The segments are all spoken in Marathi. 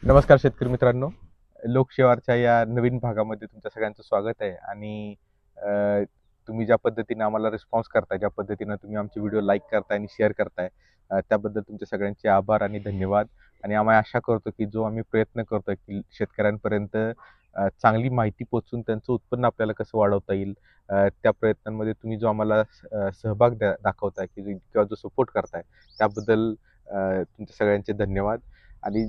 नमस्कार शेतकरी मित्रांनो, लोकशिवारच्या या नवीन भागामध्ये तुमच्या सगळ्यांचं स्वागत आहे. आणि तुम्ही ज्या पद्धतीने आम्हाला रिस्पॉन्स करताय, ज्या पद्धतीनं तुम्ही आमचे व्हिडिओ लाईक करताय आणि शेअर करताय, त्याबद्दल तुमचे सगळ्यांचे आभार आणि धन्यवाद. आणि आम्ही आशा करतो की जो आम्ही प्रयत्न करतोय की शेतकऱ्यांपर्यंत चांगली माहिती पोहोचून त्यांचं उत्पन्न आपल्याला कसं वाढवता येईल, त्या प्रयत्नांमध्ये तुम्ही जो आम्हाला सहभाग दाखवताय किंवा जो सपोर्ट करताय, त्याबद्दल तुमच्या सगळ्यांचे धन्यवाद. आणि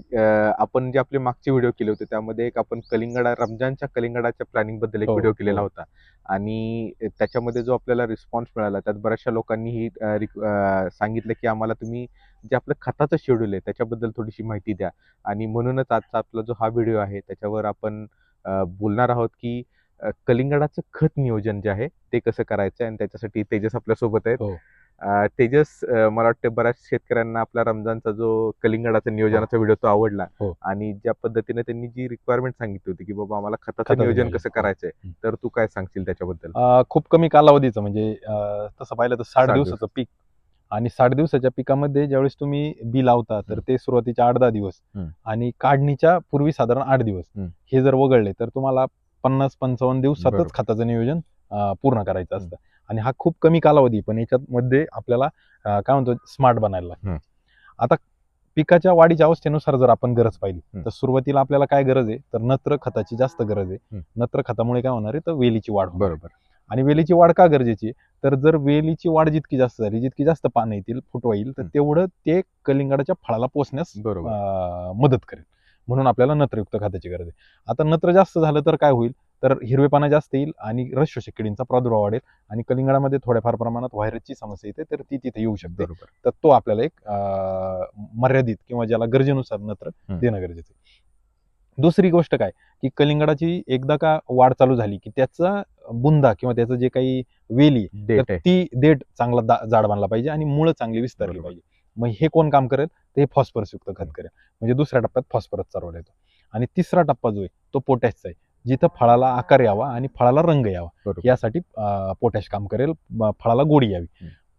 आपण जे आपले मागचे व्हिडिओ केले होते त्यामध्ये एक आपण रमजानच्या कलिंगडाच्या प्लॅनिंगबद्दल एक व्हिडिओ केलेला होता. आणि त्याच्यामध्ये जो आपल्याला रिस्पॉन्स मिळाला त्यात बऱ्याचशा लोकांनी सांगितलं की आम्हाला तुम्ही जे आपलं खताचं शेड्यूल आहे त्याच्याबद्दल थोडीशी माहिती द्या. आणि म्हणूनच आजचा आपला जो हा व्हिडिओ आहे त्याच्यावर आपण बोलणार आहोत की कलिंगडाचं खत नियोजन जे आहे ते कसं करायचं. आणि त्याच्यासाठी तेजस आपल्यासोबत आहेत. तेजस, मला वाटतं बऱ्याच शेतकऱ्यांना आपला रमजानचा जो कलिंगडाचा नियोजनाचा व्हिडिओ तो आवडला. आणि ज्या पद्धतीने त्यांनी जी रिक्वायरमेंट सांगितली होती की बाबा आम्हाला खताचं नियोजन कसं करायचंय, तर तू काय सांगशील त्याच्याबद्दल? खूप कमी कालावधीचं, म्हणजे तसं पाहिलं तर 60 दिवसाचं पीक. आणि 60 दिवसाच्या पिकामध्ये ज्यावेळेस तुम्ही बी लावता तर ते सुरुवातीच्या 8-10 दिवस आणि काढणीच्या पूर्वी साधारण 8 दिवस हे जर वगळले तर तुम्हाला 50-55 दिवसातच खताचं नियोजन पूर्ण करायचं असतं. आणि हा खूप कमी कालावधी, पण याच्यामध्ये आपल्याला काय म्हणतो स्मार्ट बनायला लागतं. आता पिकाच्या वाढीच्या अवस्थेनुसार जर आपण गरज पाहिली तर सुरुवातीला आपल्याला काय गरज आहे, तर नत्र खताची जास्त गरज आहे. नत्र खतामुळे काय होणार आहे, तर वेलीची वाढ. बरोबर. आणि वेलीची वाढ का गरजेची, तर जर वेलीची वाढ जितकी जास्त झाली, जितकी जास्त पानं येतील, फुटवा येईल, तर तेवढं ते कलिंगडाच्या फळाला पोचण्यास मदत करेल. म्हणून आपल्याला नत्रयुक्त खताची गरज आहे. आता नत्र जास्त झालं तर काय होईल, तर हिरवेपणा जास्त येईल आणि रस शोषक किडींचा प्रादुर्भाव वाढेल आणि कलिंगडामध्ये थोड्याफार प्रमाणात व्हायरसची समस्या येते, तर ती तिथे येऊ शकते. तर तो आपल्याला एक मर्यादित किंवा ज्याला गरजेनुसार नत्र देणं गरजेचं आहे. दुसरी गोष्ट काय, की कलिंगडाची एकदा का वाढ चालू झाली की त्याचा बुंदा किंवा त्याचं जे काही वेली तर ती देठ चांगला जाड बांधला पाहिजे आणि मुळं चांगली विस्तारली पाहिजे. मग हे कोण काम करेल, तर हे फॉस्फरस युक्त खत करेल. म्हणजे दुसऱ्या टप्प्यात फॉस्फरस चालवला येतो. आणि तिसरा टप्पा जो आहे तो पोटॅशचा आहे, जिथं फळाला आकार यावा आणि फळाला रंग यावा यासाठी पोटॅश काम करेल, फळाला गोडी यावी.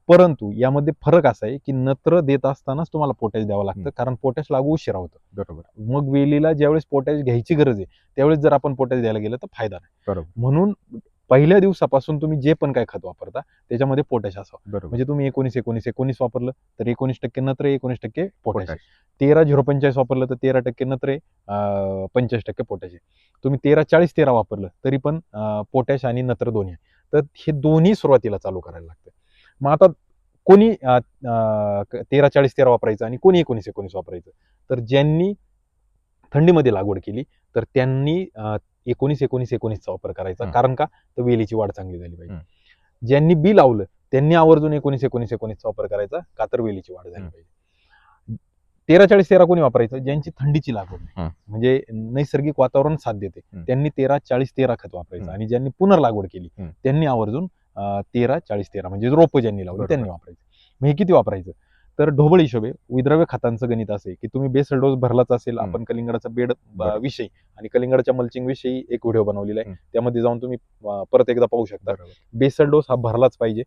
परंतु यामध्ये फरक असा आहे की नत्र देत असतानाच तुम्हाला पोटॅश द्यावं लागतं, कारण पोटॅश लागू उशिरा होतं. बरोबर. मग वेलीला ज्यावेळेस पोटॅश घ्यायची गरज आहे त्यावेळेस जर आपण पोटॅश द्यायला गेलं तर फायदा नाही. बरोबर. म्हणून पहिल्या दिवसापासून तुम्ही जे पण काय खत वापरता त्याच्यामध्ये पोटॅश असावं. म्हणजे तुम्ही 19-19-19 वापरलं तर 19% नत्र, 19% पोटॅश. 13-0-45 वापरलं तर 13% नत्र, 85% पोटॅश. तुम्ही 13-40-13 वापरलं तरी पण पोटॅश आणि नत्र दोन्ही आहे. तर हे दोन्ही सुरुवातीला चालू करायला लागतं. मग आता कोणी 13-40-13 वापरायचं आणि कोणी 19-19 वापरायचं, तर ज्यांनी थंडीमध्ये लागवड केली तर त्यांनी 19-19-19चा वापर करायचा. कारण का, तर वेलीची वाढ चांगली झाली पाहिजे. ज्यांनी बी लावलं त्यांनी आवर्जून 19-19-19चा वापर करायचा, का तर वेलीची वाढ झाली पाहिजे. 13-40-13 कोणी वापरायचं, ज्यांची थंडीची लागवड नाही, म्हणजे नैसर्गिक वातावरण साथ देते, त्यांनी 13-40-13 खत वापरायचं. आणि ज्यांनी पुनर्लागवड केली त्यांनी आवर्जून 13-40-13 म्हणजे रोपं ज्यांनी लावली त्यांनी वापरायचं. मग हे किती वापरायचं, तर ढोबळ हिशोबे विद्रव्य खतांचं गणित असे की तुम्ही बेसल डोस भरलाच असेल. आपण कलिंगडाचा बेड विषयी आणि कलिंगडाच्या मल्चिंग विषयी एक व्हिडिओ बनवलेला आहे, त्यामध्ये जाऊन तुम्ही परत एकदा पाहू शकता. बेसल डोस हा भरलाच पाहिजे.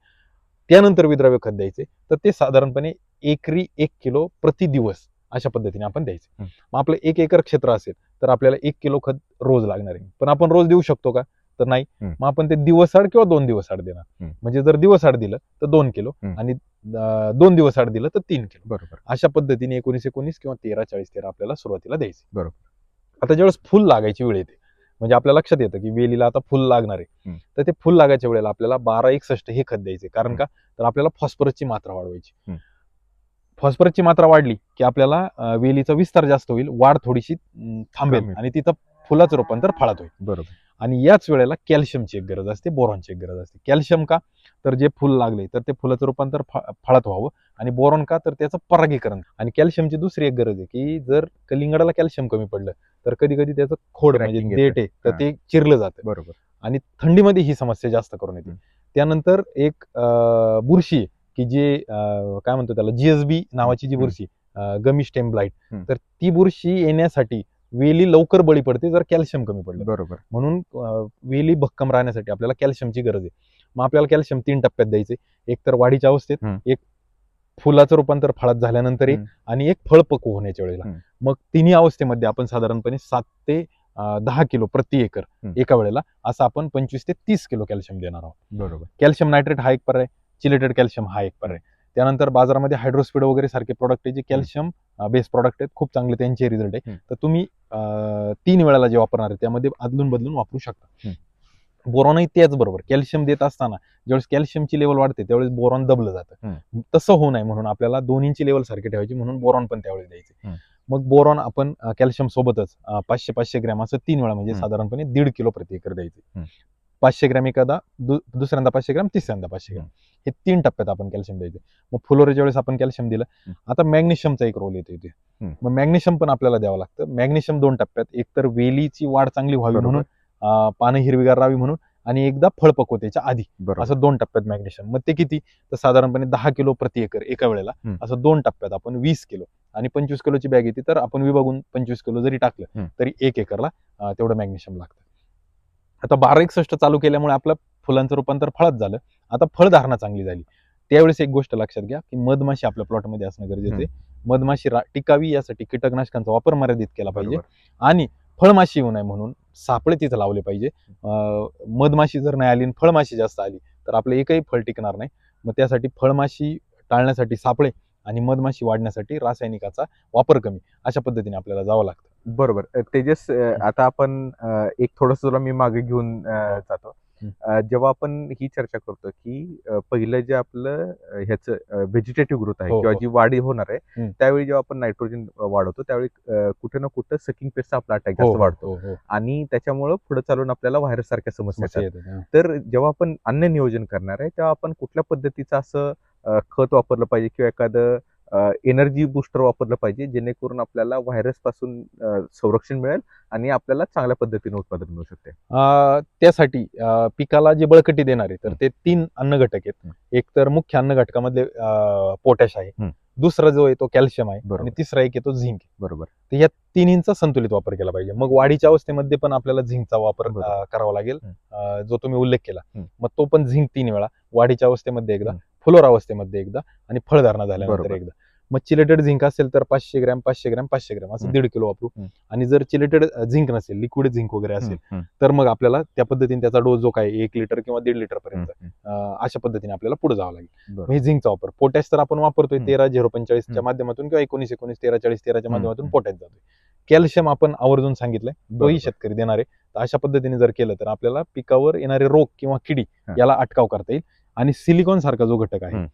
त्यानंतर विद्रव्य खत द्यायचे, तर ते साधारणपणे एकरी 1 किलो प्रति दिवस अशा पद्धतीने आपण द्यायचे. मग आपलं 1 एकर क्षेत्र असेल तर आपल्याला 1 किलो खत रोज लागणार आहे. पण आपण रोज देऊ शकतो का, तर नाही. मग आपण ते दिवसाआड किंवा 2 दिवसाआड देणार. म्हणजे जर दिवसाआड दिलं तर 2 किलो आणि 2 दिवसाआड दिलं तर 3 किलो. बरोबर. अशा पद्धतीने 19-19 किंवा 13-40-13 आपल्याला सुरुवातीला द्यायचे. बरोबर. आता ज्यावेळेस फुल लागायची वेळ येते, म्हणजे आपल्या लक्षात येतं की वेलीला आता फुल लागणार आहे, तर ते फुल लागायच्या वेळेला आपल्याला 12-61 हे खत द्यायचे. कारण का, तर आपल्याला फॉस्फरसची मात्रा वाढवायची. फॉस्फरसची मात्रा वाढली की आपल्याला वेलीचा विस्तार जास्त होईल, वाढ थोडीशी थांबेल आणि तिथं फुलाचं रूपांतर फळात होईल. बरोबर. आणि याच वेळेला कॅल्शियमची एक गरज असते, बोरॉनची एक गरज असते. कॅल्शियम का, तर जे फुल लागले तर ते फुलाचं रूपांतर फळात व्हावं. आणि बोरॉन का, तर त्याचं परागीकरण. आणि कॅल्शियमची दुसरी एक गरज आहे की जर कलिंगडाला कॅल्शियम कमी पडलं तर कधी कधी त्याचं खोड म्हणजे देठ आहे तर ते चिरलं जातं. बरोबर. आणि थंडीमध्ये ही समस्या जास्त करून येते. त्यानंतर एक बुरशी की जे काय म्हणतो त्याला GSB नावाची जी बुरशी, गमी स्टेम ब्लाइट, तर ती बुरशी येण्यासाठी वेली लवकर बळी पडते जर कॅल्शियम कमी पडलं. बरोबर. म्हणून वेली भक्कम राहण्यासाठी आपल्याला कॅल्शियमची गरज आहे. मग आपल्याला कॅल्शियम 3 टप्प्यात द्यायचे. एक तर वाढीच्या अवस्थेत, एक फुलाचं रूपांतर फळात झाल्यानंतर एक आणि एक फळ पक्व होण्याच्या वेळेला. मग तिन्ही अवस्थेमध्ये आपण साधारणपणे 7 ते 10 किलो प्रति एकर एका वेळेला असं आपण 25 ते 30 किलो कॅल्शियम देणार आहोत. बरोबर. कॅल्शियम नायट्रेट हा एक पर्याय, चिलेटेड कॅल्शियम हा एक पर्याय. त्यानंतर बाजारामध्ये हायड्रोस्पीड वगैरे सारखे प्रोडक्ट आहे जे कॅल्शियम बेस प्रोडक्ट आहेत, खूप चांगले त्यांचे रिझल्ट आहे. तर तुम्ही 3 वेळेला जे वापरणार आहे त्यामध्ये अदलून बदलून वापरू शकता. बोरॉनही त्याचबरोबर कॅल्शियम देत असताना ज्यावेळेस कॅल्शियमची लेवल वाढते त्यावेळेस बोरॉन दबलं जातं. तसं होऊ नये म्हणून आपल्याला दोन्हीची लेवल सारखी ठेवायची, म्हणून बोरॉन पण त्यावेळेस द्यायचे. मग बोरॉन आपण कॅल्शियम सोबतच 500-500 ग्रॅम असं 3 वेळा म्हणजे साधारणपणे 1.5 किलो प्रति एकर द्यायचे. 500 ग्रॅम एखादा, दुसऱ्यांदा 500 ग्रॅम, तिसऱ्यांदा 500 ग्रॅम, हे 3 टप्प्यात आपण कॅल्शियम द्यायचे. मग फुलोऱ्याच्या वेळेस आपण कॅल्शियम दिलं. आता मॅग्नेशियमचा एक रोल येतो इथे. मग मॅग्नेशियम पण आपल्याला द्यावं लागतं. मॅग्नेशियम 2 टप्प्यात, एक तर वेलीची वाढ चांगली व्हावी म्हणून, पानं हिरवीगार राहावी म्हणून, आणि एकदा फळपक्वतेच्या आधी, असं 2 टप्प्यात मॅग्नेशियम. मग ते किती, तर साधारणपणे 10 किलो प्रति एकर एका वेळेला असं 2 टप्प्यात आपण 20 किलो, आणि 25 किलोची बॅग येते तर आपण विभागून 25 किलो जरी टाकलं तरी 1 एकरला तेवढं मॅग्नेशियम लागतं. आता 1261 चालू केल्यामुळे आपलं फुलांचं रूपांतर फळात झालं. आता फळधारणा चांगली झाली. त्यावेळेस एक गोष्ट लक्षात घ्या की मधमाशी आपल्या प्लॉटमध्ये असणं गरजेचं आहे. मधमाशी टिकावी यासाठी कीटकनाशकांचा वापर मर्यादित केला पाहिजे, आणि फळमाशी येऊ नये म्हणून सापळे तिथं लावले पाहिजे. मधमाशी जर नाही आली आणि फळमाशी जास्त आली तर आपलं एकही फळ टिकणार नाही. मग त्यासाठी फळमाशी टाळण्यासाठी सापळे आणि मधमाशी वाढण्यासाठी रासायनिकाचा वापर कमी, अशा पद्धतीने आपल्याला जावं लागतं. बरोबर. तेजस, आता आपण एक थोडस तुला मी मागे घेऊन जातो. जेव्हा आपण ही चर्चा करतो की पहिलं जे आपलं ह्याचं व्हेजिटेटिव्ह ग्रोथ आहे किंवा जी वाढी होणार आहे, त्यावेळी जेव्हा आपण नायट्रोजन वाढवतो त्यावेळी कुठे ना कुठे सकिंग पेस्टचा आपला अटॅक जास्त वाढतो, आणि त्याच्यामुळे पुढे चालून आपल्याला व्हायरस सारख्या समस्या येतात. तर जेव्हा आपण अन्न नियोजन करणार आहे तेव्हा आपण कुठल्या पद्धतीचं असं खत वापरलं पाहिजे किंवा एखादं एनर्जी बुस्टर वापरलं पाहिजे जेणेकरून आपल्याला व्हायरस पासून संरक्षण मिळेल आणि आपल्याला चांगल्या पद्धतीने उत्पादन मिळू शकते? त्यासाठी पिकाला जे बळकटी देणार आहे तर ते 3 अन्न घटक आहेत. एक तर मुख्य अन्न घटकामधले पोटॅश आहे, दुसरा जो आहे तो कॅल्शियम आहे, आणि तिसरा एक येतो झिंक. बरोबर. तर या तिन्हींचा संतुलित वापर केला पाहिजे. मग वाढीच्या अवस्थेमध्ये पण आपल्याला झिंकचा वापर करावा लागेल, जो तुम्ही उल्लेख केला. मग तो पण झिंक 3 वेळा, वाढीच्या अवस्थेमध्ये एकदा, फुलोर अवस्थेमध्ये एकदा, आणि फळधारणा झाल्यानंतर एकदा. मग चिलेटेड झिंक असेल तर 500 ग्रॅम 500 ग्रॅम 500 ग्रॅम असं 1.5 किलो वापरू. आणि जर चिलेटेड झिंक नसेल, लिक्विड झिंक वगैरे असेल तर मग आपल्याला त्या पद्धतीने त्याचा डोस जो काय 1 लिटर किंवा 1.5 लिटर पर्यंत अशा पद्धतीने आपल्याला पुढे जावं लागेल. हे झिंकचा वापर. पोटॅश तर आपण वापरतोय 13-0-45 च्या माध्यमातून किंवा 19-19 13-40-13 च्या माध्यमातून पोटॅश जातोय. कॅल्शियम आपण आवर्जून सांगितलंय, तोही शेतकरी देणार आहे. तर अशा पद्धतीने जर केलं तर आपल्याला पिकावर येणारे रोग किंवा किडी याला अटकाव करता येईल. आणि सिलिकॉन सारखा जो घटक आहे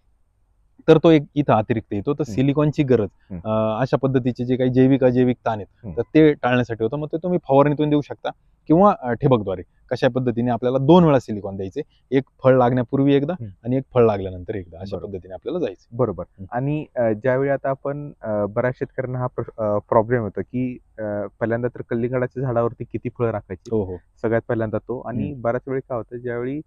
तर तो एक इथं अतिरिक्त येतो. तर सिलिकॉनची गरज अशा पद्धतीचे जे काही जैविक अजैविक ताण आहेत तर ते टाळण्यासाठी होतं. मग ते तुम्ही फवारणीतून देऊ शकता किंवा ठिबकद्वारे. कशा पद्धतीने आपल्याला 2 वेळा सिलिकॉन द्यायचे, एक फळ लागण्यापूर्वी एकदा आणि एक फळ लागल्यानंतर एकदा, अशा पद्धतीने आपल्याला जायचं. बरोबर. आणि ज्यावेळी आता आपण बऱ्याच शेतकऱ्यांना हा प्रॉब्लेम होतो की पहिल्यांदा तर कल्लिंगडाच्या झाडावरती किती फळ राखायची, सगळ्यात पहिल्यांदा तो. आणि बऱ्याच वेळी काय होतं, ज्यावेळी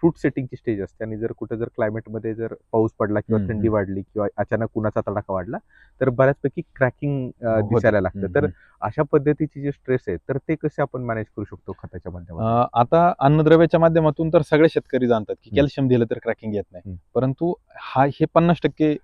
फ्रूट सेटिंगची स्टेज असते आणि जर कुठे जर क्लायमेटमध्ये जर पाऊस पडला किंवा थंडी वाढली किंवा अचानक उन्हाचा तडाखा वाढला तर बऱ्याचपैकी क्रॅकिंग दिसायला लागतं. तर अशा पद्धतीचे जे स्ट्रेस आहे तर ते कसे आपण मॅनेज करू शकतो खताच्या माध्यमातून? आता अन्नद्रव्याच्या माध्यमातून तर सगळे शेतकरी जाणतात की कॅल्शियम दिलं तर क्रॅकिंग येत नाही, परंतु हे 50%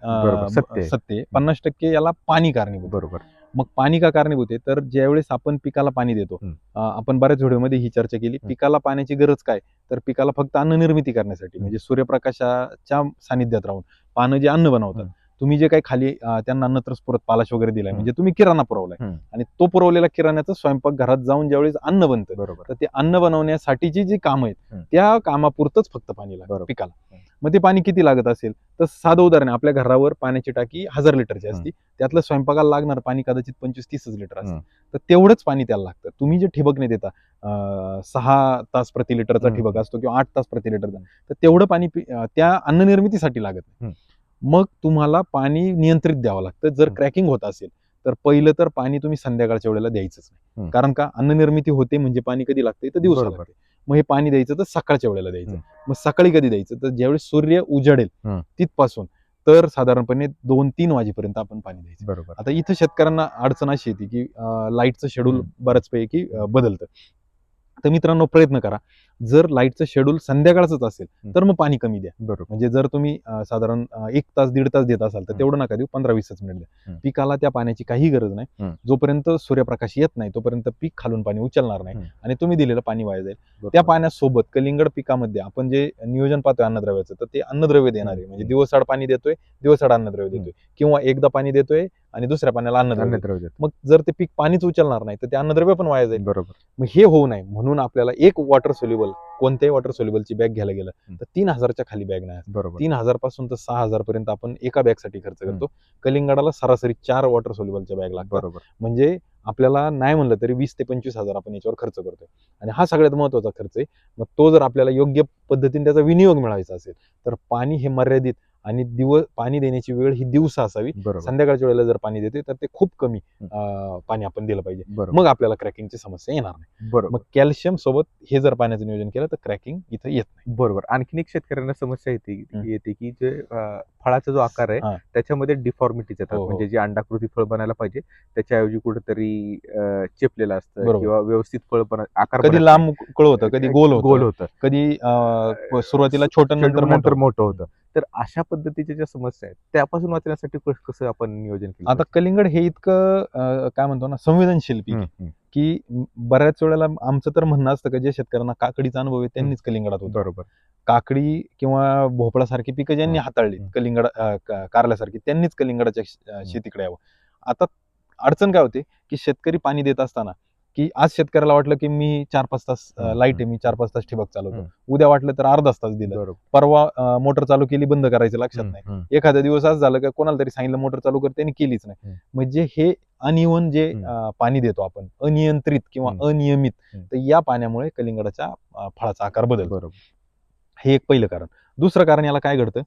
सत्य, 50% याला पाणी कारणीभूत. बरोबर. मग पाणी का कारणीभूत आहे, तर ज्यावेळेस आपण पिकाला पाणी देतो, आपण बऱ्याच व्हिडिओमध्ये ही चर्चा केली, पिकाला पाण्याची गरज काय, तर पिकाला फक्त अन्न निर्मिती करण्यासाठी, म्हणजे सूर्यप्रकाशाच्या सानिध्यात राहून पानं जे अन्न बनवतात, तुम्ही जे काही खाली त्यांना अन्नत्रस पुरत पालाश वगैरे दिलाय, म्हणजे तुम्ही किराणा पुरवलाय, आणि तो पुरवलेला किराण्याचा स्वयंपाक घरात जाऊन ज्यावेळेस अन्न बनतं, तर ते अन्न बनवण्यासाठीची जी कामं आहेत त्या कामापुरतच फक्त पाणी लागतं पिकाला. मग ते पाणी किती लागत असेल, तर साधं उदाहरण, आपल्या घरावर पाण्याची टाकी 1000 लिटरची असती, त्यातलं स्वयंपाकाला लागणार पाणी कदाचित 25-30 लिटर असतं, तर तेवढंच पाणी त्याला लागतं. तुम्ही जे ठिबकने देता 6 तास प्रति लिटरचा ठिबक असतो किंवा 8 तास प्रति लिटरचा, तर तेवढं पाणी त्या अन्न निर्मितीसाठी लागत नाही. मग तुम्हाला पाणी नियंत्रित द्यावं लागतं. जर क्रॅकिंग होत असेल तर पहिलं तर पाणी तुम्ही संध्याकाळच्या वेळेला द्यायचंच नाही, कारण का अन्न निर्मिती होते म्हणजे पाणी कधी लागते तर दिवसा लागते. मग हे पाणी द्यायचं तर सकाळच्या वेळेला द्यायचं. मग सकाळी कधी द्यायचं, तर ज्यावेळेस सूर्य उजाडेल तिथपासून तर साधारणपणे 2-3 वाजेपर्यंत आपण पाणी द्यायचं. बरोबर. आता इथं शेतकऱ्यांना अडचण अशी येते की लाईटचं शेड्यूल बऱ्याचपैकी बदलतं. तर मित्रांनो, प्रयत्न करा जर लाईटचं शेड्यूल संध्याकाळच असेल तर मग पाणी कमी द्या. बरोबर. म्हणजे जर तुम्ही साधारण 1 तास 1.5 तास देत असाल तर तेवढं नका देऊ, 15-20 मिनिट द्या. पिकाला त्या पाण्याची काही गरज नाही. जोपर्यंत सूर्यप्रकाश येत नाही तोपर्यंत पीक खालून पाणी उचलणार नाही आणि तुम्ही दिलेलं पाणी वाया जाईल. त्या पाण्यासोबत कलिंगड पिकामध्ये आपण जे नियोजन पाहतोय अन्नद्रव्याचं, तर ते अन्नद्रव्य देणार आहे. म्हणजे दिवसाआड पाणी देतोय, दिवसाआड अन्नद्रव्य देतोय, किंवा एकदा पाणी देतोय आणि दुसऱ्या पाण्याला अन्नद्रव्य देतोय. मग जर ते पीक पाणीच उचलणार नाही तर ते अन्नद्रव्य पण वाया जाईल. बरोबर. मग हे होऊ नये म्हणून आपल्याला एक वॉटर सोल्युबल, कोणत्याही वॉटर सोल्युबलची बॅग घ्यायला गेलं तर 3,000च्या खाली बॅग नाही. बरोबर. 3,000 पासून तर 6,000 पर्यंत आपण एका बॅगसाठी खर्च करतो. कलिंगडाला सरासरी 4 वॉटर सोल्युबलच्या बॅग लागतात. बरोबर. म्हणजे आपल्याला नाही म्हणलं तरी 20 ते 25,000 आपण याच्यावर खर्च करतोय आणि हा सगळ्यात महत्वाचा खर्च आहे. मग तो जर आपल्याला योग्य पद्धतीने त्याचा विनियोग मिळायचा असेल तर पाणी हे मर्यादित आणि पाणी देण्याची वेळ ही दिवसा असावी. संध्याकाळच्या वेळेला जर पाणी देते तर ते खूप कमी पाणी आपण दिलं पाहिजे. मग आपल्याला क्रॅकिंगची समस्या येणार नाही. बरोबर. मग कॅल्शियम सोबत हे जर पाण्याचं नियोजन केलं तर क्रॅकिंग इथं येत नाही. बरोबर. आणखीन एक शेतकऱ्यांना समस्या येते की जे फळाचा जो आकार आहे त्याच्यामध्ये डिफॉर्मिटीज येतात. म्हणजे जे अंडाकृती फळ बनायला पाहिजे त्याच्याऐवजी कुठेतरी चेपलेलं असतं किंवा व्यवस्थित फळ आकार कधी लांब होतं, कधी गोल होतं, कधी सुरुवातीला छोटं नंतर मोठं होतं. तर अशा पद्धतीच्या ज्या समस्या आहेत त्यापासून वाचण्यासाठी कसं आपण नियोजन केलं? आता कलिंगड हे इतकं काय म्हणतो ना, संवेदनशील पीक आहे की बऱ्याच वेळेला आमचं तर म्हणणं असतं की जे शेतकऱ्यांना काकडीचा अनुभव आहे त्यांनीच कलिंगडात होतो. बरोबर. काकडी किंवा भोपळासारखी पिकं ज्यांनी हाताळली, कलिंगड कारल्यासारखी, त्यांनीच कलिंगडाच्या शेतीकडे यावं. आता अडचण काय होते की शेतकरी पाणी देत असताना की आज शेतकऱ्याला वाटलं की मी 4-5 तास लाईट आहे, मी 4-5 तास ठिबक चालवतो, उद्या वाटलं तर अर्धाच तास दिलं, परवा मोटर चालू केली, बंद करायचं लक्षात नाही, एखाद्या दिवस असं झालं की कोणाला तरी सांगितलं मोटर चालू कर, त्यांनी केलीच नाही. म्हणजे हे अनइव्हन जे पाणी देतो आपण, अनियंत्रित किंवा अनियमित, तर या पाण्यामुळे कलिंगडाच्या फळाचा आकार बदलतो. हे एक पहिलं कारण. दुसरं कारण याला काय घडतं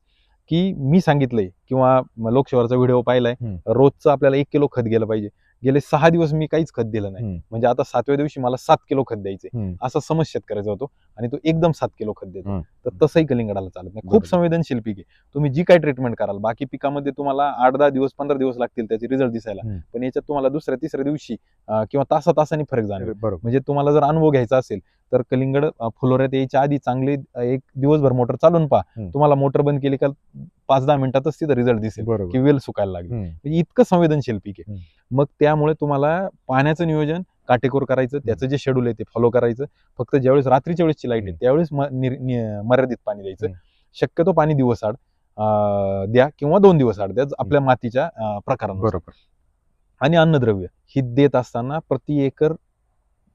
की मी सांगितलंय किंवा लोकशिवारचा व्हिडिओ पाहिलाय, रोजचं आपल्याला 1 किलो खत गेलं पाहिजे. गेले 6 दिवस मी काहीच खत दिलं नाही, म्हणजे आता 7व्या दिवशी मला 7 किलो खत द्यायचे, असा समज शेतकऱ्याचा होतो आणि तो एकदम 7 किलो खत देतो. तर तसंही कलिंगडाला चालत नाही. खूप संवेदनशील पीक आहे. तुम्ही जी काही ट्रीटमेंट कराल, बाकी पिकामध्ये तुम्हाला 8-10 दिवस 15 दिवस लागतील त्याचे रिझल्ट दिसायला, पण याच्यात तुम्हाला दुसऱ्या-तिसऱ्या दिवशी किंवा तासातासाने फरक जाणवेल. म्हणजे तुम्हाला जर अनुभव घ्यायचा असेल तर कलिंगड फुलोऱ्यात यायच्या आधी चांगले एक दिवसभर मोटर चालून पहा, तुम्हाला मोटर बंद केली का 5-10 मिनिटातच तिथं रिझल्ट दिसेल की वेल सुकायला लागली. म्हणजे इतकं संवेदनशील पीक आहे. मग त्यामुळे तुम्हाला पाण्याचं नियोजन काटेकोर करायचं, त्याचं जे शेड्यूल आहे ते फॉलो करायचं. फक्त ज्यावेळेस रात्रीच्या वेळेसची लाईट आहे त्यावेळेस मर्यादित पाणी द्यायचं. शक्यतो पाणी दिवसाआड द्या किंवा 2 दिवस आड द्या, आपल्या मातीच्या प्रकारानुसार. आणि अन्नद्रव्य ही देत असताना प्रति एकर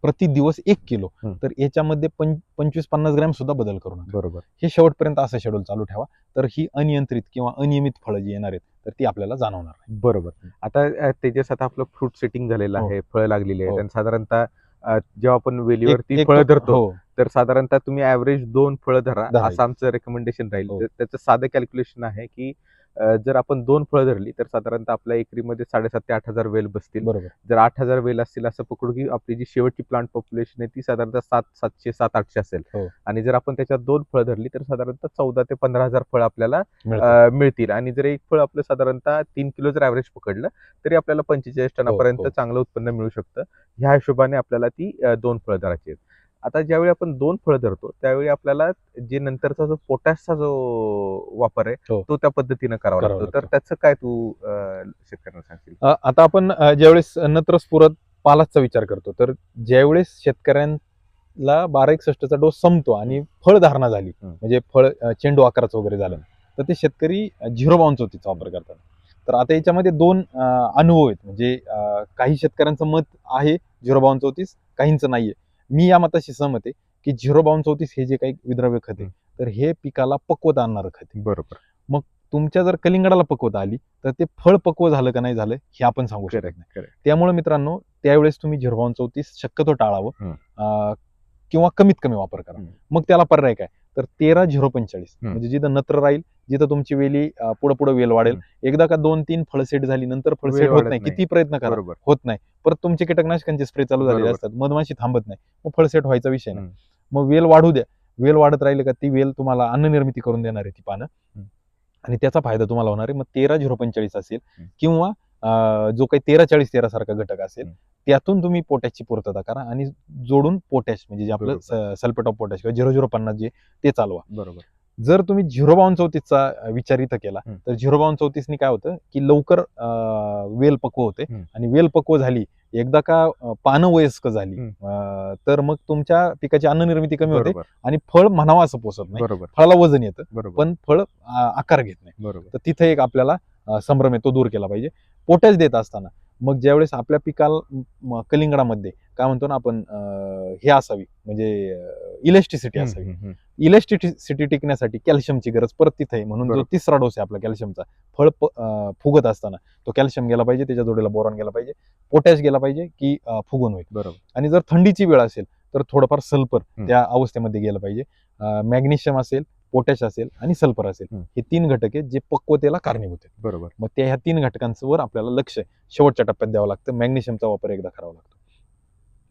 प्रति दिवस 1 किलो, तर याच्यामध्ये 25-50 ग्रॅम सुद्धा बदल करू नका. बरोबर. हे शेवटपर्यंत असं शेड्यूल चालू ठेवा, तर ही अनियंत्रित किंवा अनियमित फळं जी येणार आहेत तर ती आपल्याला जाणवणार नाही. बरोबर. आता तेजस, आता आपलं फ्रूट सेटिंग झालेलं आहे, फळं लागलेली आहेत आणि साधारणतः जेव्हा आपण वेलीवरती फळं धरतो तर साधारणतः तुम्ही ऍव्हरेज 2 फळं धरा असं आमचं रेकमेंडेशन राहील. त्याचं साधं कॅल्क्युलेशन आहे की जर आपण 2 फळं धरली तर साधारणतः आपल्या एकरीमध्ये 7,500 ते 8,000 वेल बसतील. जर 8,000 वेल असतील असं पकडू की आपली जी शेवटची प्लांट पॉप्युलेशन आहे ती साधारणतः 700, 700-800 असेल. आणि जर आपण त्याच्यात 2 फळं धरली तर साधारणतः 14,000 ते 15,000 फळं आपल्याला मिळतील. आणि जर एक फळ आपलं साधारणतः 3 किलो जर ऍव्हरेज पकडलं तरी आपल्याला 45 टनापर्यंत चांगलं उत्पन्न मिळू शकतं. ह्या हिशोबाने आपल्याला ती 2 फळं धरायची आहेत. आता ज्यावेळी आपण 2 फळं धरतो त्यावेळी आपल्याला जे नंतरचा जो पोटॅशचा जो वापर आहे तो त्या पद्धतीनं करावा लागतो. तर त्याचं काय तू शेतकऱ्यांना सांगशील? आता आपण ज्यावेळेस नत्रस्फुरत पालाचा विचार करतो तर ज्यावेळेस शेतकऱ्यांना 1261चा डोस संपतो आणि फळधारणा झाली, म्हणजे फळ चेंडू आकाराचं वगैरे झालं, तर ते शेतकरी 0 बाउंचोतीचा वापर करतात. तर आता याच्यामध्ये 2 अनुभव आहेत. म्हणजे काही शेतकऱ्यांचं मत आहे 0 बाउंचोतीस, काहींचं नाहीये. मी या मताशी सहमत आहे की 0 बाउंचोतीस हे जे काही विद्रव्य खत आहे तर हे पिकाला पक्वता आणणारं खत आहे. बरोबर. मग तुमच्या जर कलिंगडाला पक्वता आली तर ते फळ पक्व झालं का नाही झालं हे आपण सांगू शकत नाही. त्यामुळे मित्रांनो त्यावेळेस तुम्ही 0 बाउंचोतीस शक्यतो टाळावं किंवा कमीत कमी वापर करा. मग त्याला पर्याय काय, तर 13-0-45 म्हणजे जिथं नत्र राहील, जिथं तुमची वेली पुढे पुढे वेल वाढेल, एकदा का 2-3 फळ सेट झाली नंतर फळ सेट होत नाही, किती प्रयत्न करा होत नाही, परत तुमचे कीटकनाशकांचे स्प्रे चालू झालेले असतात, मधमाशी थांबत नाही, मग फळ सेट व्हायचा विषय नाही. मग वेल वाढू द्या, वेल वाढत राहिले का ती वेल तुम्हाला अन्न निर्मिती करून देणार आहे ती पानं, आणि त्याचा फायदा तुम्हाला होणार आहे. मग 13-0-45 असेल किंवा जो काही 13-40-13 सारखा घटक असेल त्यातून तुम्ही पोटॅशची पूर्तता करा आणि जोडून पोटॅश म्हणजे जे आपलं सल्फेट ऑफ पोटॅश किंवा 0050 जे ते चालवा. बरोबर. जर तुम्ही 05234चा विचार इथं केला तर 05234 काय होतं की लवकर वेल पक्व होते आणि वेल पक्व झाली एकदा का पानं वयस्क झाली तर मग तुमच्या पिकाची अन्न निर्मिती कमी होते आणि फळ म्हणावं असं पोचत नाही. फळाला वजन येतं पण फळ आकार घेत नाही. तर तिथे एक आपल्याला संभ्रम आहे तो दूर केला पाहिजे. पोटॅश देत असताना मग ज्यावेळेस आपल्या पिकाला कलिंगडामध्ये काय म्हणतो ना आपण हे असावी म्हणजे इलेस्टिसिटी असावी. इलेस्टिसिटी टिकण्यासाठी कॅल्शियमची गरज परत तिथे आहे म्हणून जो तिसरा डोस आहे आपला कॅल्शियमचा फळ फुगत असताना तो कॅल्शियम गेला पाहिजे, त्याच्या जोडीला बोरॉन गेला पाहिजे, पोटॅश गेला पाहिजे की फुगून होईल. आणि जर थंडीची वेळ असेल तर थोडंफार सल्फर त्या अवस्थेमध्ये गेलं पाहिजे. मॅग्नेशियम असेल, पोटॅश असेल आणि सल्फर असेल हे 3 घटक आहेत जे पक्वतेला कारणीभूत आहेत. बरोबर. मग त्या ह्या 3 घटकांवर आपल्याला लक्ष शेवटच्या टप्प्यात द्यावं लागतं. मॅग्नेशियमचा वापर एकदा करावा लागतो.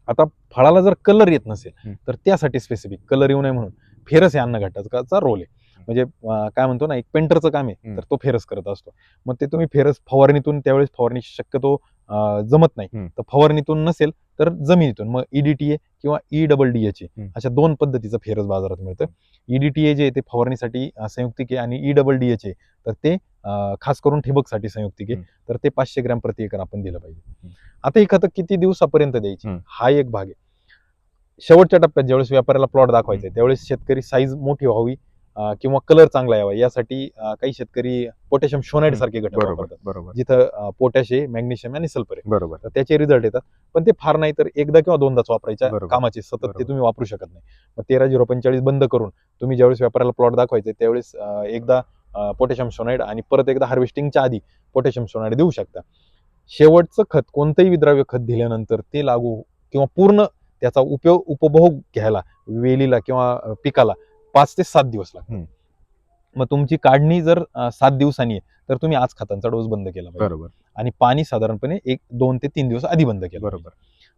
आता फळाला जर कलर येत नसेल तर त्यासाठी स्पेसिफिक कलर येऊ नये म्हणून फेरस या अन्न घटकाचा रोल आहे. म्हणजे काय म्हणतो ना एक पेंटरचं काम आहे तर तो फेरस करत असतो. मग ते तुम्ही फेरस फवारणीतून त्यावेळेस फवारणी शक्यतो जमत नाही तर फवारणीतून नसेल तर जमिनीतून मग EDTA किंवा EDDHA अशा 2 पद्धतीचं फेरस बाजारात मिळतं. EDTA जे ते फवारणीसाठी संयुक्तिक आहे आणि EDDHA तर ते खास करून ठिबकसाठी संयुक्तिक आहे. तर ते 500 ग्रॅम प्रति एकर आपण दिलं पाहिजे. आता ही खतं किती दिवसापर्यंत द्यायची हा एक भाग आहे. शेवटच्या टप्प्यात ज्यावेळेस व्यापाऱ्याला प्लॉट दाखवायचा त्यावेळेस शेतकरी साईज मोठी व्हावी किंवा कलर चांगला यावा यासाठी काही शेतकरी पोटॅशियम शोनाइड सारखे घटक वापरतात जिथं पोटॅश आहे, मॅग्नेशियम आणि सल्फर आहे. तर त्याचे रिझल्ट येतात पण ते फार नाही तर एकदा किंवा दोनदाच वापरायच्या कामाचे सतत ते तुम्ही वापरू शकत नाही. मग 13-045 बंद करून तुम्ही ज्यावेळेस व्यापाऱ्याला प्लॉट दाखवायचे त्यावेळेस एकदा पोटॅशियम शोनाइड आणि परत एकदा हार्वेस्टिंगच्या आधी पोटॅशियम शोनाइड देऊ शकता. शेवटचं खत कोणतंही विद्राव्य खत दिल्यानंतर ते लागू किंवा पूर्ण त्याचा उपभोग घ्यायला वेलीला किंवा पिकाला 5 ते 7 दिवस लागतात. मग तुमची काढणी जर 7 दिवसांनी आहे तर तुम्ही आज खतांचा डोस बंद केला पाहिजे आणि पाणी साधारणपणे 2 ते 3 दिवस आधी बंद केलं.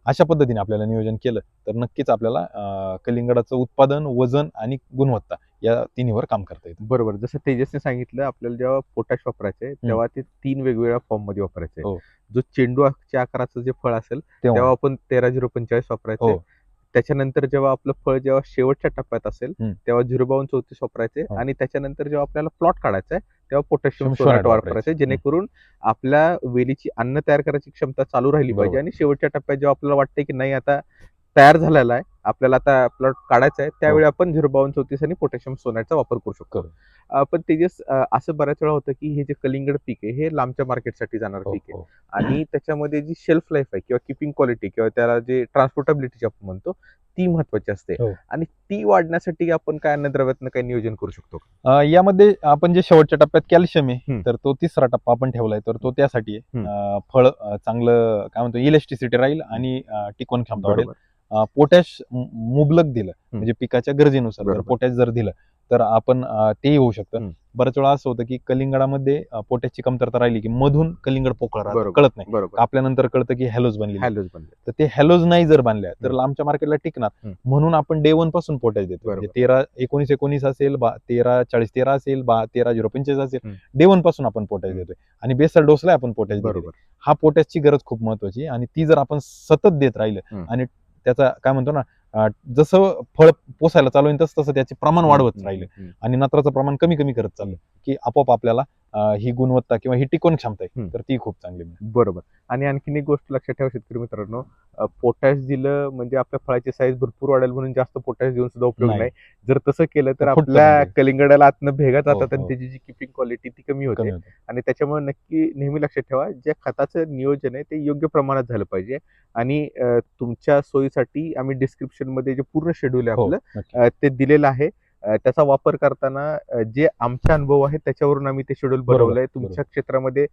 अशा पद्धतीने आपल्याला नियोजन केलं तर नक्कीच आपल्याला कलिंगडाचं उत्पादन, वजन आणि गुणवत्ता या तिन्हीवर काम करता येतं. बरोबर. जसं तेजसने सांगितलं आपल्याला जेव्हा पोटॅश वापरायचे तेव्हा ते 3 वेगवेगळ्या फॉर्म मध्ये वापरायचे. जो चेंडूच्या आकाराचं जे फळ असेल तेव्हा आपण 13-045 वापरायचे. त्याच्यानंतर जेव्हा आपलं फळ जेव्हा शेवटच्या टप्प्यात असेल तेव्हा 05234 वापरायचे आणि त्याच्यानंतर जेव्हा आपल्याला प्लॉट काढायचा आहे तेव्हा पोटॅशियम शोनाइड वापरायचे जेणेकरून आपल्या वेलीची अन्न तयार करायची क्षमता चालू राहिली पाहिजे आणि शेवटच्या टप्प्यात जेव्हा आपल्याला वाटतंय की नाही आता तयार झालेला आहे आपल्याला आता प्लॉट काढायचा आहे त्यावेळी आपण 05234 आणि पोटॅशियम सोनाइडचा वापर करू शकतो. पण तेजस असं बऱ्याच वेळा होतं की हे जे कलिंगड पीक आहे हे लांबच्या मार्केटसाठी जाणार पीक आहे आणि त्याच्यामध्ये जी शेल्फ लाईफ आहे किंवा किपिंग क्वालिटी किंवा त्याला जे ट्रान्सपोर्टेबिलिटी आपण म्हणतो ती महत्वाची असते आणि ती वाढण्यासाठी आपण काय अन्नद्रव्यातनं काही नियोजन करू शकतो का? यामध्ये आपण जे शेवटच्या टप्प्यात कॅल्शियम आहे तर तो तिसरा टप्पा आपण ठेवलाय तर तो त्यासाठी आहे. फळ चांगलं काय म्हणतो इलेस्टिसिटी राहील आणि टिकवून क्षमता वाढेल. पोटॅश मुबलक दिलं म्हणजे पिकाच्या गरजेनुसार जर पोटॅश जर दिलं तर आपण तेही होऊ शकतं. बऱ्याच वेळा असं होतं की कलिंगडामध्ये पोटॅशची कमतरता राहिली की मधून कलिंगड पोकळ राहतं, कळत नाही. आपल्यानंतर कळतं की हॅलोज बनले तर ते हॅलोज नाही जर बांधल्या तर लांबच्या मार्केटला टिकणार म्हणून आपण डे 1 पासून पोटॅश देतो. म्हणजे 13-19-19 असेल 13-40-13 असेल 13-045 असेल डे 1 पासून आपण पोटॅश देतोय आणि बेसल डोसला आपण पोटॅश देतो. हा पोटॅशची गरज खूप महत्वाची आणि ती जर आपण सतत देत राहिलं आणि त्याचा काय म्हणतो ना जसं फळ पोसायला चालू होईल तसं त्याचे प्रमाण वाढवत राहिलं आणि नत्राचं प्रमाण कमी कमी करत चाललं की आपोआप आपल्याला ही गुणवत्ता किंवा ही टिकवण क्षमता आहे तर ती खूप चांगली मिळेल. बरोबर. आणि आणखीन एक गोष्ट लक्षात ठेवा शेतकरी मित्रांनो, पोटॅश दिलं म्हणजे आपल्या फळाची साईज भरपूर वाढेल म्हणून जास्त पोटॅश देऊन सुद्धा उपयोग नाही. जर तसं केलं तर आपल्या कलिंगडाला आतनं भेगा जातात आणि त्याची जी किपिंग क्वालिटी ती कमी होते आणि त्याच्यामुळे नक्की नेहमी लक्षात ठेवा ज्या खताचं नियोजन आहे ते योग्य प्रमाणात झालं पाहिजे आणि तुमच्या सोयीसाठी आम्ही डिस्क्रिप्शन मध्ये जे पूर्ण शेड्यूल आहे आपलं ते दिलेलं आहे. त्याचा वापर करताना जे आमचे अनुभव आहेत त्याच्यावरून आम्ही ते शेड्यूल बनवलंय. तुमच्या क्षेत्रामध्ये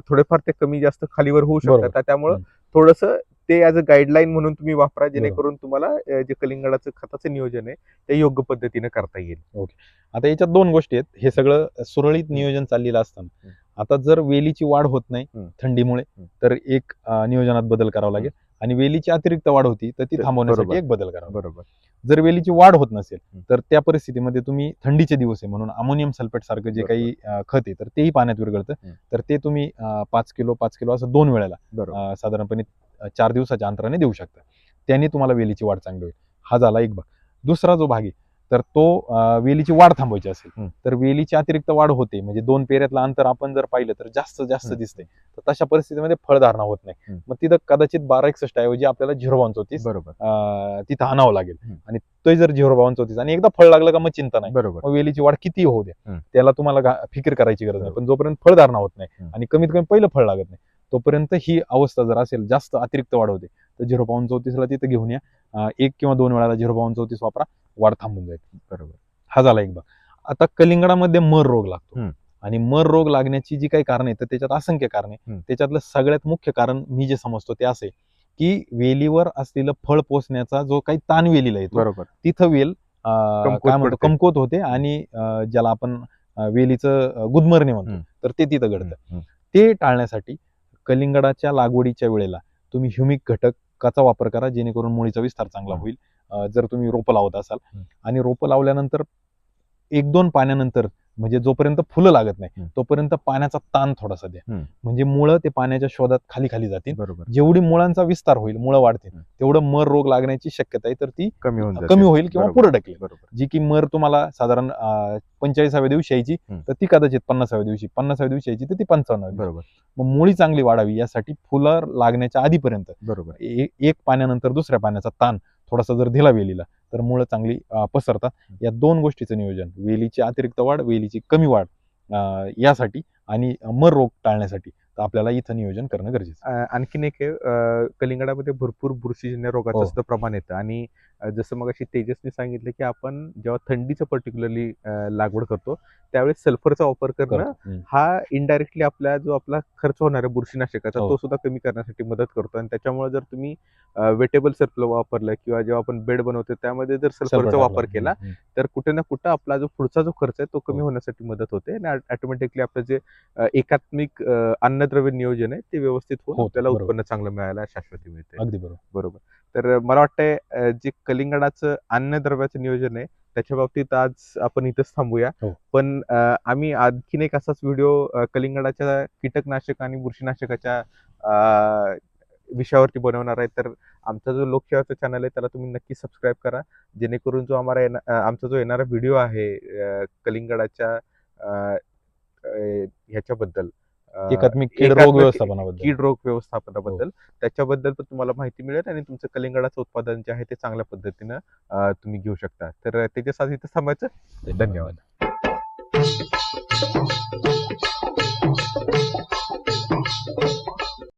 थोडेफार ते कमी जास्त खालीवर होऊ शकतात त्यामुळं थोडंसं ते ॲज अ गाईडलाईन म्हणून तुम्ही वापरा जेणेकरून तुम्हाला जे कलिंगडाचं खताचं नियोजन आहे ते योग्य पद्धतीने करता येईल. ओके. आता याच्यात 2 गोष्टी आहेत. हे सगळं सुरळीत नियोजन चाललेलं असताना आता जर वेलीची वाढ होत नाही थंडीमुळे तर एक नियोजनात बदल करावा लागेल. आणि वेलीची अतिरिक्त वाढ होती तर ती ते- थांबवण्यासाठी बरोबर. एक बदल करावा. बरोबर. जर वेलीची वाढ होत नसेल हं. तर त्या परिस्थितीमध्ये तुम्ही थंडीचे दिवस आहे म्हणून अमोनियम सल्फेट सारखं जे बरोबर. काही खत आहे तर तेही पाण्यात विरघळतं. हं. तर ते तुम्ही 5 किलो असं 2 वेळेला बरोबर. साधारणपणे 4 दिवसाच्या अंतराने देऊ शकता. त्याने तुम्हाला वेलीची वाढ चांगली होईल. हा झाला एक भाग. दुसरा जो भाग आहे तर तो वेलीची वाढ थांबवायची असेल हं. तर वेलीची अतिरिक्त वाढ होते म्हणजे 2 पेऱ्यातलं अंतर आपण जर पाहिलं तर जास्त हं. दिसते. तर तशा परिस्थितीमध्ये फळधारणा होत नाही. हं. मग तिथं कदाचित 1261 ऐवजी आपल्याला 0.34 बरोबर. तिथं आणावं लागेल. हं. आणि तो जर 0.34 आणि एकदा फळ लागलं का मग चिंता नाही. बरोबर. मग वेलीची वाढ किती होऊ द्या हं. त्याला तुम्हाला फिकीर करायची गरज नाही. बरोबर. पण जोपर्यंत फळधारणा होत नाही हं. आणि कमीत कमी पहिलं फळ लागत नाही तोपर्यंत ही अवस्था जर असेल जास्त अतिरिक्त वाढ होते तर 0.34 ला तिथं घेऊन या. 1 किंवा 2 वेळाला 0.34 वापरा, वाढ थांबून जाईल. बरोबर. हा झाला एक भाग. आता कलिंगडामध्ये मर रोग लागतो हं. आणि मर रोग लागण्याची जी काही कारणे आहेत तर त्याच्यात असंख्य कारणे. हं. त्याच्यातलं सगळ्यात मुख्य कारण मी जे समजतो ते असे की वेलीवर असलेलं फळ पोचण्याचा जो काही ताण वेलीला येतो बरोबर. तिथं वेल काय म्हणतो पडते. कमकुवत होते आणि ज्याला आपण वेलीचं गुदमरणे म्हणतो हं. तर ते तिथं घडतं. हं. ते टाळण्यासाठी कलिंगडाच्या लागवडीच्या वेळेला तुम्ही ह्युमिक घटकाचा वापर करा जेणेकरून मुळीचा विस्तार चांगला हं. होईल. जर तुम्ही रोपं लावत असाल हं. आणि रोपं लावल्यानंतर 1-2 पाण्यानंतर म्हणजे जोपर्यंत फुलं लागत नाही हं. तोपर्यंत पाण्याचा ताण थोडासा द्या. हं. म्हणजे मुळं ते पाण्याच्या शोधात खाली जातील. बरोबर. जेवढी मुळांचा विस्तार होईल, मुळं वाढतील, हं. तेवढं मर रोग लागण्याची शक्यता आहे तर ती कमी होऊन जाते. कमी होईल किंवा बरोबर. पुढे ढकलेल. बरोबर. जी की मर तुम्हाला साधारण 45व्या दिवशी यायची हं. तर ती कदाचित 50व्या दिवशी यायची तर ती 55व्या दिवशी. बरोबर. मग मुळी चांगली वाढावी यासाठी फुलं लागण्याच्या आधीपर्यंत बरोबर. एक पाण्यानंतर दुसऱ्या पाण्याचा ताण थोडासा जर दिला वेलीला तर मुळं चांगली पसरतात. या 2 गोष्टीचं नियोजन वेलीची अतिरिक्त वाढ, वेलीची कमी वाढ यासाठी आणि मर रोग टाळण्यासाठी तर आपल्याला इथं नियोजन करणं गरजेचं आहे. आणखीन एक आहे, कलिंगडामध्ये भरपूर बुरशीजन्य रोगाचं हो. सुद्धा प्रमाण येतं आणि जसं मग तेजसने सांगितलं की आपण जेव्हा थंडीचं पर्टिक्युलरली लागवड करतो त्यावेळेस सल्फरचा वापर करणं करतो. हं. हा इनडायरेक्टली आपला खर्च होणाऱ्या बुरशीनाशकाचा हो. तो सुद्धा कमी करण्यासाठी मदत करतो आणि त्याच्यामुळे जर तुम्ही वेटेबल सल्फर वापरलं किंवा जेव्हा आपण बेड बनवतो त्यामध्ये जर सल्फर सल्फरचा टाकला. वापर केला हं. तर कुठे ना कुठे आपला जो पुढचा जो खर्च आहे तो कमी हो. होण्यासाठी मदत होते आणि ऑटोमॅटिकली आपलं जे एकात्मिक अन्नद्रव्य नियोजन आहे ते व्यवस्थित होऊन होतं. आपल्याला बरोबर. उत्पन्न चांगलं मिळायला शाश्वती मिळते. अगदी बरोबर. बरोबर. तर मला वाटतंय जे कलिंगडाचं अन्नद्रव्याचं नियोजन आहे त्याच्या बाबतीत आज आपण इथंच थांबूया. हो. पण आम्ही आणखीन एक असाच व्हिडिओ कलिंगडाच्या कीटकनाशक आणि बुरशीनाशकाच्या विषयावरती बनवणार आहे. तर आमचा जो लोकसेवाचा चॅनल आहे त्याला तुम्ही नक्की सबस्क्राईब करा. जेणेकरून जो आमचा जो येणारा व्हिडिओ आहे कलिंगडाच्या ह्याच्याबद्दल एकात्मिक कीड रोग व्यवस्थापनाबद्दल. कीड रोग व्यवस्थापनाबद्दल त्याच्याबद्दल पण तुम्हाला माहिती मिळेल आणि तुमचं कलिंगडाचं उत्पादन जे आहे ते चांगल्या पद्धतीनं तुम्ही घेऊ शकता. तर त्याच्यासाठी इथं थांबायचं. धन्यवाद.